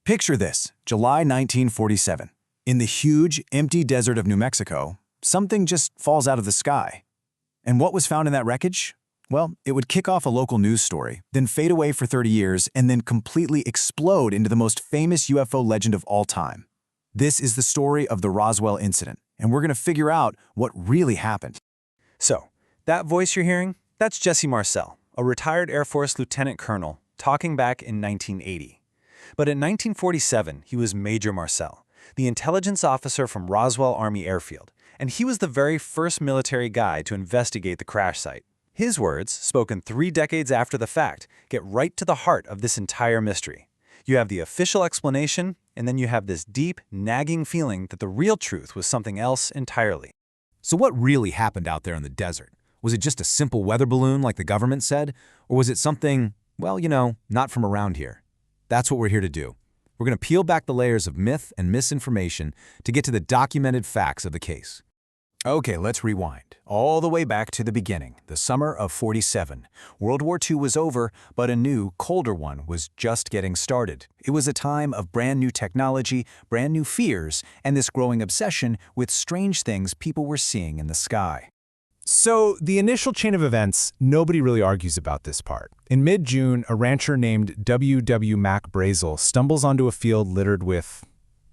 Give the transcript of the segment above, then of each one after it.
Picture this, July 1947. In the huge, empty desert of New Mexico, something just falls out of the sky. And what was found in that wreckage? Well, it would kick off a local news story, then fade away for 30 years, and then completely explode into the most famous UFO legend of all time. This is the story of the Roswell incident, and we're going to figure out what really happened. So, that voice you're hearing, that's Jesse Marcel, a retired Air Force lieutenant colonel, talking back in 1980. But in 1947, he was Major Marcel, the intelligence officer from Roswell Army Airfield, and he was the very first military guy to investigate the crash site. His words, spoken 3 decades after the fact, get right to the heart of this entire mystery. You have the official explanation, and then you have this deep, nagging feeling that the real truth was something else entirely. So what really happened out there in the desert? Was it just a simple weather balloon like the government said? Or was it something, well, not from around here? That's what we're here to do. We're going to peel back the layers of myth and misinformation to get to the documented facts of the case. Okay, let's rewind. All the way back to the beginning, the summer of '47. World War II was over, but a new, colder one was just getting started. It was a time of brand new technology, brand new fears, and this growing obsession with strange things people were seeing in the sky. So, the initial chain of events, nobody really argues about this part. In mid-June, a rancher named W. Mac Brazel stumbles onto a field littered with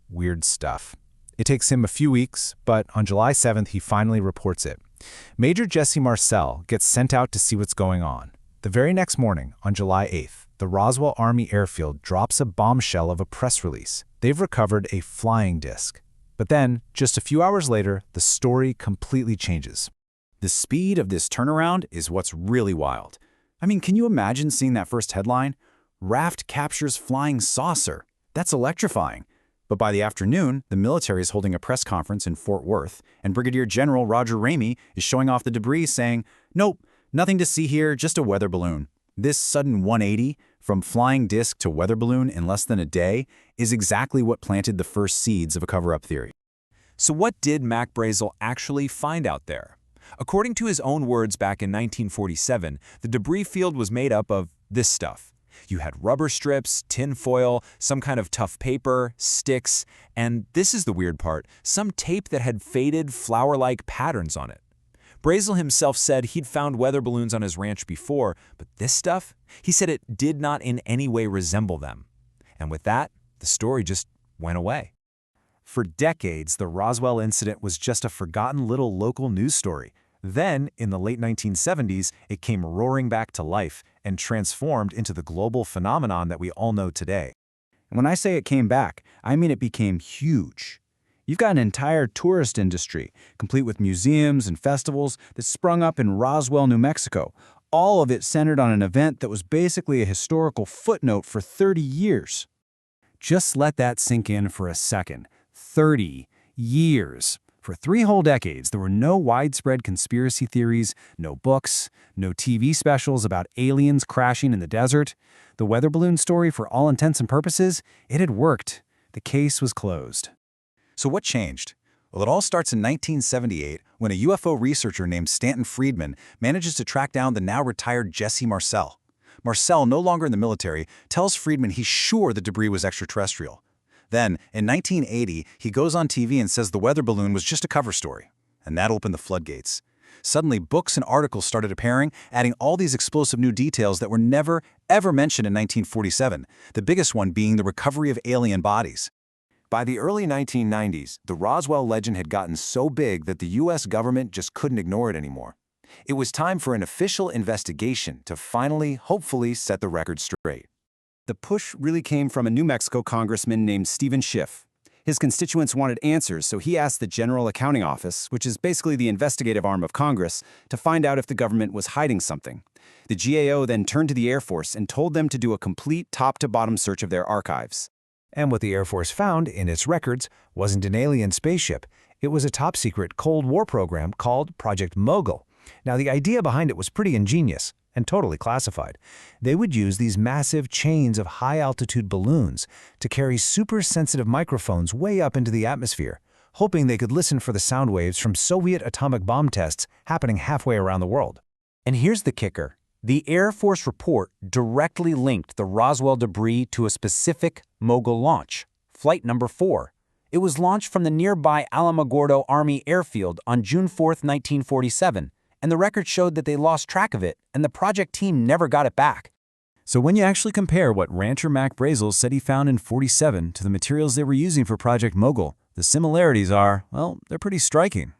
weird stuff. It takes him a few weeks, but on July 7th, he finally reports it. Major Jesse Marcel gets sent out to see what's going on. The very next morning, on July 8th, the Roswell Army Airfield drops a bombshell of a press release. They've recovered a flying disc. But then, just a few hours later, the story completely changes. The speed of this turnaround is what's really wild. I mean, can you imagine seeing that first headline? Raft captures flying saucer. That's electrifying. But by the afternoon, the military is holding a press conference in Fort Worth, and Brigadier General Roger Ramey is showing off the debris saying, "Nope, nothing to see here, just a weather balloon." This sudden 180, from flying disc to weather balloon in less than a day, is exactly what planted the first seeds of a cover-up theory. So what did Mac Brazel actually find out there? According to his own words back in 1947, the debris field was made up of this stuff. You had rubber strips, tin foil, some kind of tough paper, sticks, and this is the weird part, some tape that had faded, flower-like patterns on it. Brazel himself said he'd found weather balloons on his ranch before, but this stuff? He said it did not in any way resemble them. And with that, the story just went away. For decades, the Roswell incident was just a forgotten little local news story. Then, in the late 1970s, it came roaring back to life and transformed into the global phenomenon that we all know today. And when I say it came back, I mean it became huge. You've got an entire tourist industry, complete with museums and festivals, that sprung up in Roswell, New Mexico, all of it centered on an event that was basically a historical footnote for 30 years. Just let that sink in for a second. 30 years. For 3 whole decades, there were no widespread conspiracy theories, no books, no TV specials about aliens crashing in the desert. The weather balloon story, for all intents and purposes, it had worked. The case was closed. So what changed? Well, it all starts in 1978 when a UFO researcher named Stanton Friedman manages to track down the now retired Jesse Marcel. Marcel, no longer in the military, tells Friedman he's sure the debris was extraterrestrial. Then, in 1980, he goes on TV and says the weather balloon was just a cover story. And that opened the floodgates. Suddenly, books and articles started appearing, adding all these explosive new details that were never, ever mentioned in 1947, the biggest one being the recovery of alien bodies. By the early 1990s, the Roswell legend had gotten so big that the U.S. government just couldn't ignore it anymore. It was time for an official investigation to finally, hopefully, set the record straight. The push really came from a New Mexico congressman named Stephen Schiff. His constituents wanted answers, so he asked the General Accounting Office, which is basically the investigative arm of Congress, to find out if the government was hiding something. The GAO then turned to the Air Force and told them to do a complete top-to-bottom search of their archives. And what the Air Force found in its records wasn't an alien spaceship. It was a top-secret Cold War program called Project Mogul. Now, the idea behind it was pretty ingenious and totally classified. They would use these massive chains of high-altitude balloons to carry super-sensitive microphones way up into the atmosphere, hoping they could listen for the sound waves from Soviet atomic bomb tests happening halfway around the world. And here's the kicker. The Air Force report directly linked the Roswell debris to a specific Mogul launch, Flight Number 4. It was launched from the nearby Alamogordo Army Airfield on June 4, 1947, and the record showed that they lost track of it, and the project team never got it back. So when you actually compare what rancher Mac Brazel said he found in 47 to the materials they were using for Project Mogul, the similarities are, well, they're pretty striking.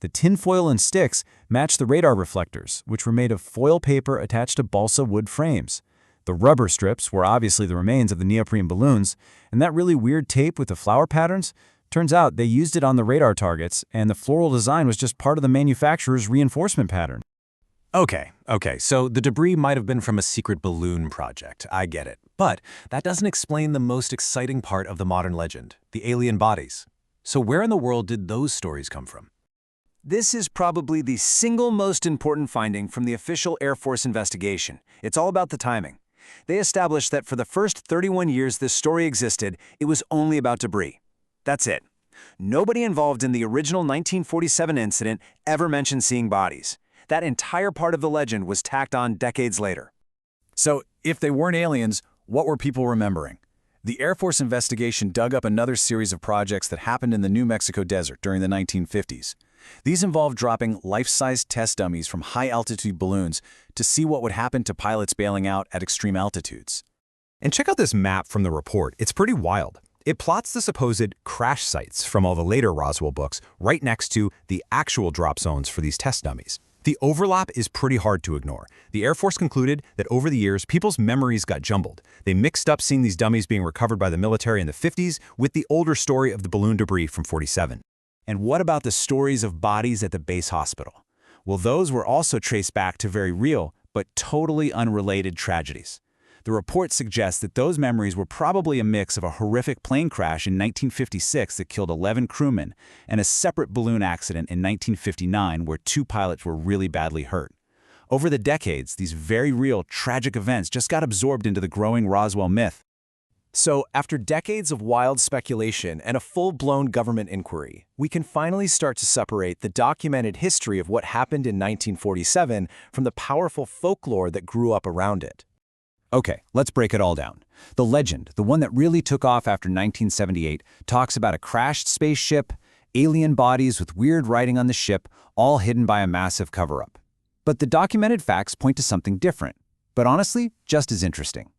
The tinfoil and sticks match the radar reflectors, which were made of foil paper attached to balsa wood frames. The rubber strips were obviously the remains of the neoprene balloons, and that really weird tape with the flower patterns, turns out they used it on the radar targets, and the floral design was just part of the manufacturer's reinforcement pattern. Okay, so the debris might have been from a secret balloon project, I get it. But that doesn't explain the most exciting part of the modern legend, the alien bodies. So where in the world did those stories come from? This is probably the single most important finding from the official Air Force investigation. It's all about the timing. They established that for the first 31 years this story existed, it was only about debris. That's it. Nobody involved in the original 1947 incident ever mentioned seeing bodies. That entire part of the legend was tacked on decades later. So, if they weren't aliens, what were people remembering? The Air Force investigation dug up another series of projects that happened in the New Mexico desert during the 1950s. These involved dropping life-size test dummies from high-altitude balloons to see what would happen to pilots bailing out at extreme altitudes. And check out this map from the report. It's pretty wild. It plots the supposed crash sites from all the later Roswell books right next to the actual drop zones for these test dummies. The overlap is pretty hard to ignore. The Air Force concluded that over the years, people's memories got jumbled. They mixed up seeing these dummies being recovered by the military in the 50s with the older story of the balloon debris from 47. And what about the stories of bodies at the base hospital? Well, those were also traced back to very real, but totally unrelated tragedies. The report suggests that those memories were probably a mix of a horrific plane crash in 1956 that killed 11 crewmen and a separate balloon accident in 1959 where 2 pilots were really badly hurt. Over the decades, these very real, tragic events just got absorbed into the growing Roswell myth. So, after decades of wild speculation and a full-blown government inquiry, we can finally start to separate the documented history of what happened in 1947 from the powerful folklore that grew up around it. Okay, let's break it all down. The legend, the one that really took off after 1978, talks about a crashed spaceship, alien bodies with weird writing on the ship, all hidden by a massive cover-up. But the documented facts point to something different, but honestly, just as interesting.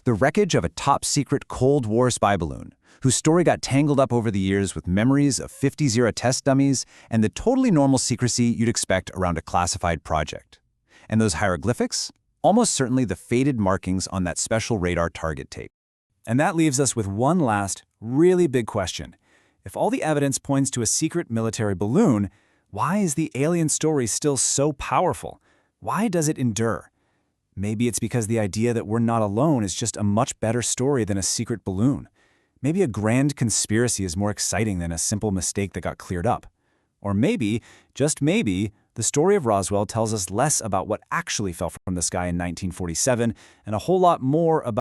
The wreckage of a top-secret Cold War spy balloon, whose story got tangled up over the years with memories of 50s-era test dummies and the totally normal secrecy you'd expect around a classified project. And those hieroglyphics? Almost certainly the faded markings on that special radar target tape. And that leaves us with one last, really big question. If all the evidence points to a secret military balloon, why is the alien story still so powerful? Why does it endure? Maybe it's because the idea that we're not alone is just a much better story than a secret balloon. Maybe a grand conspiracy is more exciting than a simple mistake that got cleared up. Or maybe, just maybe, the story of Roswell tells us less about what actually fell from the sky in 1947 and a whole lot more about